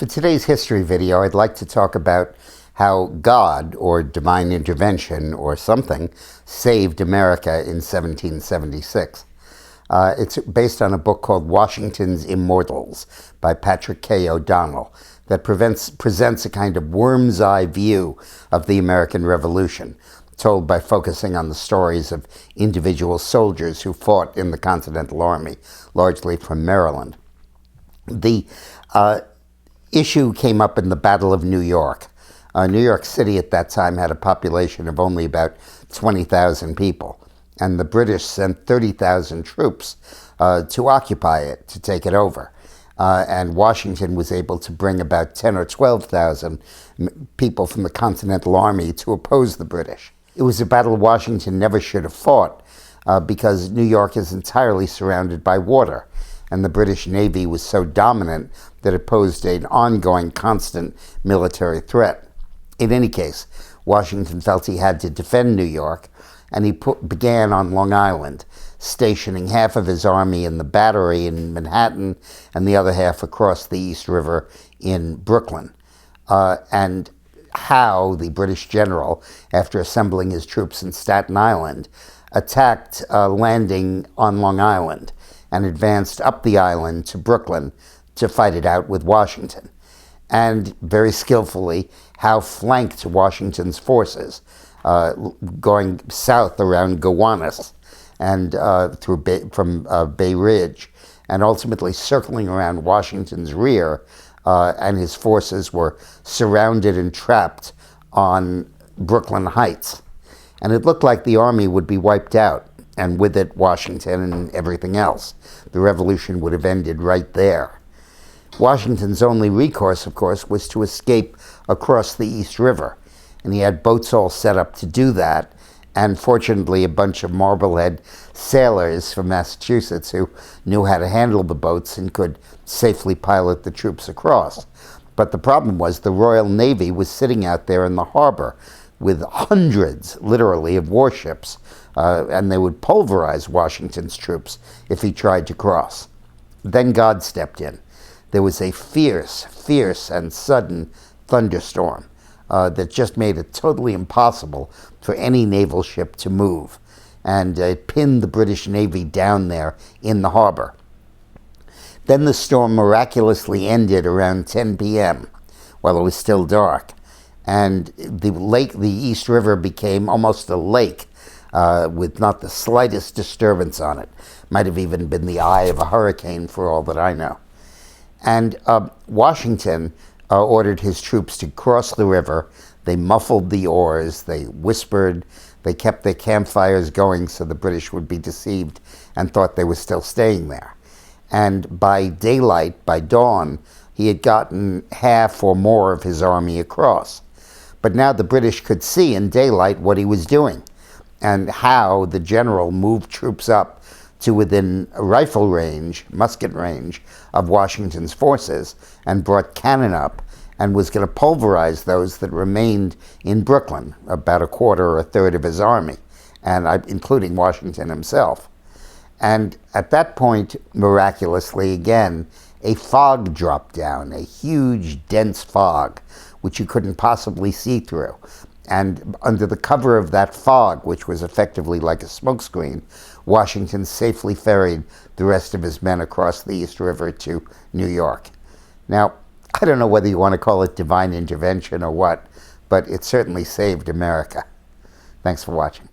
For today's history video, I'd like to talk about how God, or divine intervention, or something, saved America in 1776. It's based on a book called Washington's Immortals by Patrick K. O'Donnell that presents a kind of worm's eye view of the American Revolution, told by focusing on the stories of individual soldiers who fought in the Continental Army, largely from Maryland. The issue came up in the Battle of New York. New York City at that time had a population of only about 20,000 people, and the British sent 30,000 troops to occupy it, to take it over. And Washington was able to bring about 10 or 12,000 people from the Continental Army to oppose the British. It was a battle Washington never should have fought because New York is entirely surrounded by water, and the British Navy was so dominant that it posed an ongoing, constant military threat. In any case, Washington felt he had to defend New York, and he began on Long Island, stationing half of his army in the Battery in Manhattan and the other half across the East River in Brooklyn. And Howe, the British general, after assembling his troops in Staten Island, attacked landing on Long Island and advanced up the island to Brooklyn to fight it out with Washington. And very skillfully, Howe flanked Washington's forces, going south around Gowanus and from Bay Ridge, and ultimately circling around Washington's rear, and his forces were surrounded and trapped on Brooklyn Heights. And it looked like the army would be wiped out, and with it Washington and everything else. The revolution would have ended right there. Washington's only recourse, of course, was to escape across the East River, and he had boats all set up to do that, and fortunately a bunch of Marblehead sailors from Massachusetts who knew how to handle the boats and could safely pilot the troops across. But the problem was the Royal Navy was sitting out there in the harbor with hundreds, literally, of warships, and they would pulverize Washington's troops if he tried to cross. Then God stepped in. There was a fierce and sudden thunderstorm that just made it totally impossible for any naval ship to move, and it pinned the British Navy down there in the harbor. Then the storm miraculously ended around 10 p.m. while it was still dark, and the East River became almost a lake with not the slightest disturbance on it. Might have even been the eye of a hurricane for all that I know. And Washington ordered his troops to cross the river. They muffled the oars, they whispered, they kept their campfires going so the British would be deceived and thought they were still staying there. And by daylight, by dawn, he had gotten half or more of his army across. But now the British could see in daylight what he was doing, and Howe, the general, moved troops up to within rifle range, musket range, of Washington's forces, and brought cannon up, and was going to pulverize those that remained in Brooklyn, about a quarter or a third of his army, and including Washington himself. And at that point, miraculously again, a fog dropped down, a huge, dense fog, which you couldn't possibly see through. And under the cover of that fog, which was effectively like a smokescreen, Washington safely ferried the rest of his men across the East River to New York. Now, I don't know whether you want to call it divine intervention or what, but it certainly saved America. Thanks for watching.